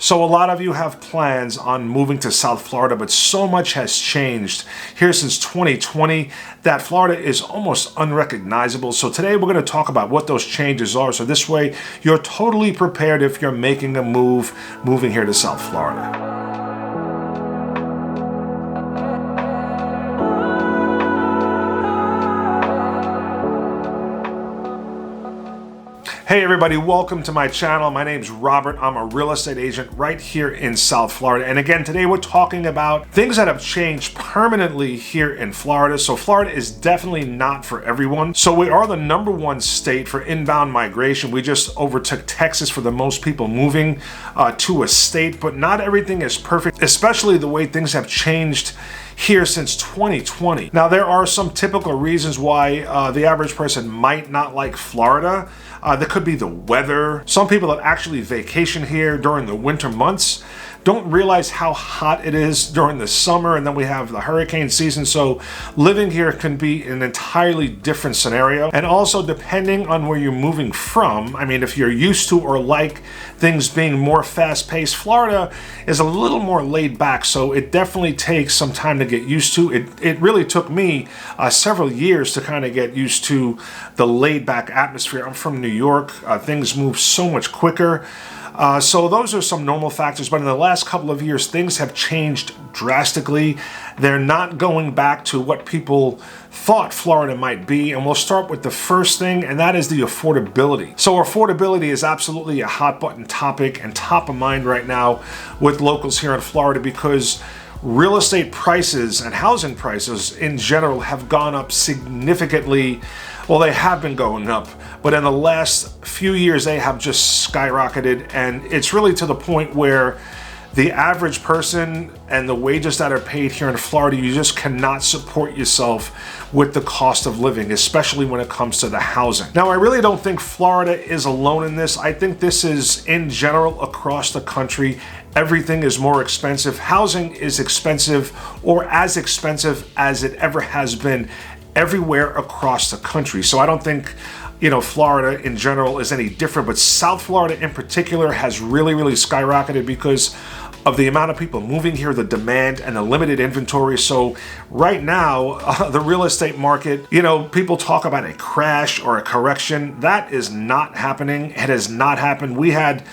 So a lot of you have plans on moving to South Florida, but so much has changed here since 2020 that Florida is almost unrecognizable. So today we're going to talk about what those changes are. So this way you're totally prepared if you're making a move, moving here to South Florida. Hey everybody, welcome to my channel. My name's Robert. I'm a real estate agent right here in South Florida. And again, today we're talking about things that have changed permanently here in Florida. So Florida is definitely not for everyone. So we are the #1 state for inbound migration. We just overtook Texas for the most people moving to a state, but not everything is perfect, especially the way things have changed here since 2020. Now, there are some typical reasons why the average person might not like Florida. There could be the weather. Some people that actually vacation here during the winter months don't realize how hot it is during the summer, and then we have the hurricane season. So living here can be an entirely different scenario. And also depending on where you're moving from, I mean, if you're used to or like things being more fast-paced, Florida is a little more laid back. So it definitely takes some time to get used to. It really took me several years to kind of get used to the laid back atmosphere. I'm from New York. Things move so much quicker. So those are some normal factors, but in the last couple of years, things have changed drastically. They're not going back to what people thought Florida might be, and we'll start with the first thing, and that is the affordability. So affordability is absolutely a hot button topic and top of mind right now with locals here in Florida, because real estate prices and housing prices in general have gone up significantly. Well, they have been going up, but in the last few years, they have just skyrocketed, and it's really to the point where the average person and the wages that are paid here in Florida, you just cannot support yourself with the cost of living, especially when it comes to the housing. Now, I really don't think Florida is alone in this. I think this is in general across the country. Everything is more expensive. Housing is expensive, or as expensive as it ever has been everywhere across the country. So I don't think, Florida in general is any different, but South Florida in particular has really skyrocketed because of the amount of people moving here, the demand, and the limited inventory. So right now, the real estate market, people talk about a crash or a correction. That is not happening. It has not happened. We had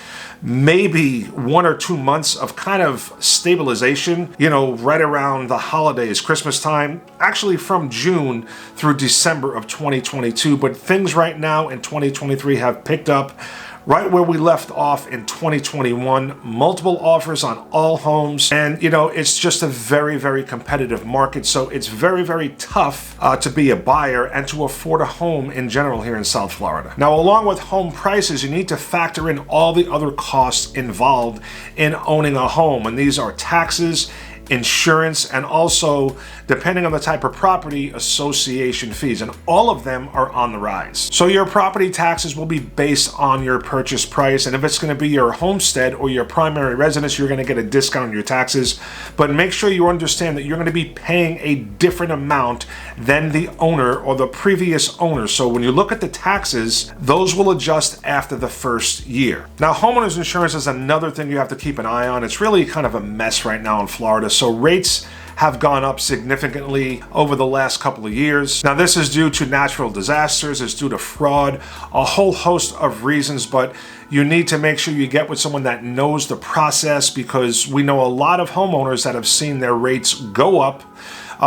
maybe 1 or 2 months of kind of stabilization, right around the holidays, Christmas time, actually from June through December of 2022. But things right now in 2023 have picked up right where we left off in 2021, multiple offers on all homes. And, it's just a very competitive market. So it's very tough to be a buyer and to afford a home in general here in South Florida. Now, along with home prices, you need to factor in all the other costs involved in owning a home. And these are taxes, insurance, and also, depending on the type of property, association fees, and all of them are on the rise. So your property taxes will be based on your purchase price, and if it's going to be your homestead or your primary residence, you're going to get a discount on your taxes. But make sure you understand that you're going to be paying a different amount than the owner or the previous owner. So when you look at the taxes, those will adjust after the first year. Now, homeowners insurance is another thing you have to keep an eye on. It's really kind of a mess right now in Florida. So rates have gone up significantly over the last couple of years. Now, this is due to natural disasters, it's due to fraud, a whole host of reasons, but you need to make sure you get with someone that knows the process, because we know a lot of homeowners that have seen their rates go up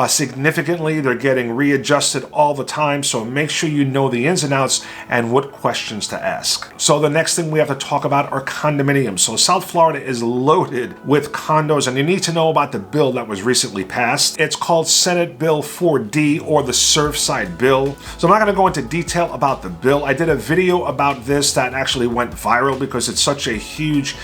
significantly. They're getting readjusted all the time. So make sure you know the ins and outs and what questions to ask. So the next thing we have to talk about are condominiums. So South Florida is loaded with condos, and you need to know about the bill that was recently passed. It's called Senate Bill 4D, or the Surfside Bill. So I'm not going to go into detail about the bill. I did a video about this that actually went viral because it's such a huge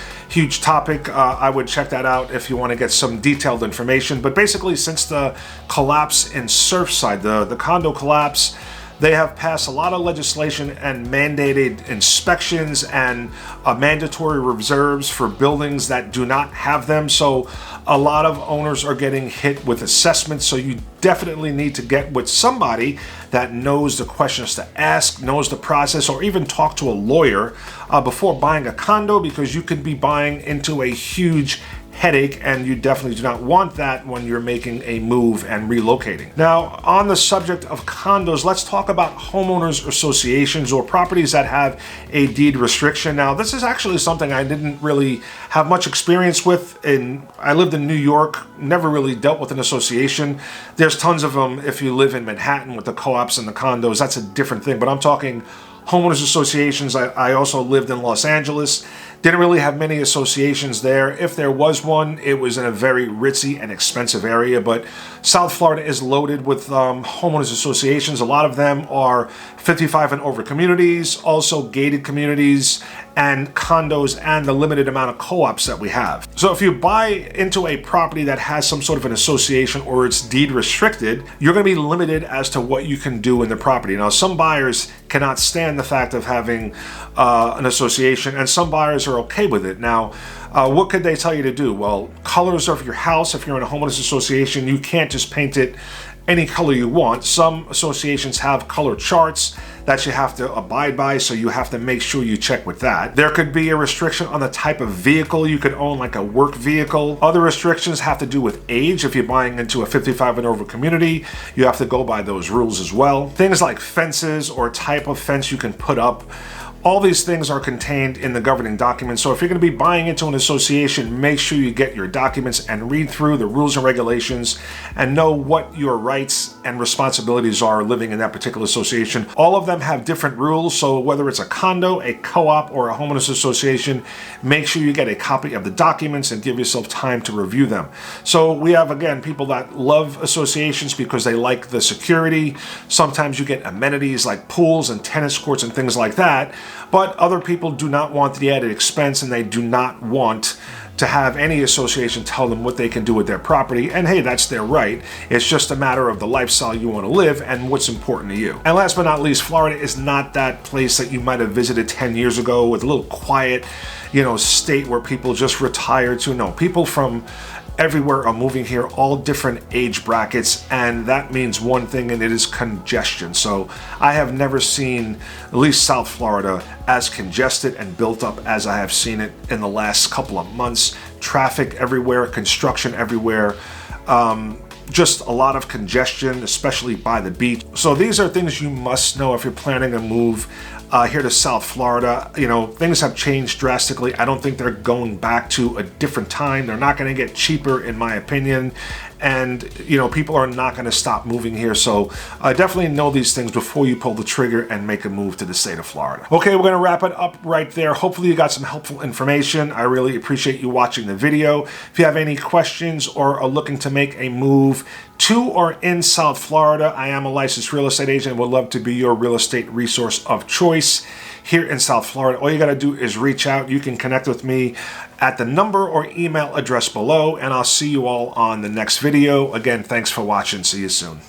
topic. I would check that out if you want to get some detailed information. But basically, since the collapse in Surfside, the condo collapse, They have passed a lot of legislation and mandated inspections and mandatory reserves for buildings that do not have them. So a lot of owners are getting hit with assessments. So you definitely need to get with somebody that knows the questions to ask, knows the process, or even talk to a lawyer before buying a condo, because you could be buying into a huge headache, and you definitely do not want that when you're making a move and relocating. Now, on the subject of condos, let's talk about homeowners associations, or properties that have a deed restriction. Now, this is actually something I didn't really have much experience with. I lived in New York, never really dealt with an association. There's tons of them if you live in Manhattan with the co-ops and the condos. That's a different thing, but I'm talking homeowners associations. I also lived in Los Angeles. Didn't really have many associations there. If there was one, it was in a very ritzy and expensive area, but South Florida is loaded with homeowners associations. A lot of them are 55 and over communities, also gated communities, and condos, and the limited amount of co-ops that we have. So if you buy into a property that has some sort of an association or it's deed restricted, you're going to be limited as to what you can do in the property. Now, some buyers cannot stand the fact of having an association, and some buyers are okay with it. Now, what could they tell you to do? Well, colors of your house, if you're in a homeowners association, you can't just paint it any color you want. Some associations have color charts that you have to abide by, so you have to make sure you check with that. There could be a restriction on the type of vehicle you could own, like a work vehicle. Other restrictions have to do with age. If you're buying into a 55 and over community, you have to go by those rules as well. Things like fences or type of fence you can put up. All these things are contained in the governing documents. So if you're going to be buying into an association, make sure you get your documents and read through the rules and regulations and know what your rights and responsibilities are living in that particular association. All of them have different rules. So whether it's a condo, a co-op, or a homeowners association, make sure you get a copy of the documents and give yourself time to review them. So we have, again, people that love associations because they like the security. Sometimes you get amenities like pools and tennis courts and things like that. But other people do not want the added expense, and they do not want to have any association tell them what they can do with their property. And hey, that's their right. It's just a matter of the lifestyle you want to live and what's important to you. And last but not least, Florida is not that place that you might have visited 10 years ago with a little quiet, state where people just retire to. No, people from everywhere are moving here, all different age brackets, and that means one thing, and it is congestion. So I have never seen, at least South Florida, as congested and built up as I have seen it in the last couple of months. Traffic everywhere, construction everywhere, just a lot of congestion, especially by the beach. So these are things you must know if you're planning a move here to South Florida. Things have changed drastically. I don't think they're going back to a different time. They're not going to get cheaper, in my opinion. And, people are not going to stop moving here. So definitely know these things before you pull the trigger and make a move to the state of Florida. Okay, we're going to wrap it up right there. Hopefully you got some helpful information. I really appreciate you watching the video. If you have any questions or are looking to make a move to or in South Florida, I am a licensed real estate agent and would love to be your real estate resource of choice here in South Florida. All you got to do is reach out. You can connect with me at the number or email address below, and I'll see you all on the next video. Again, thanks for watching. See you soon.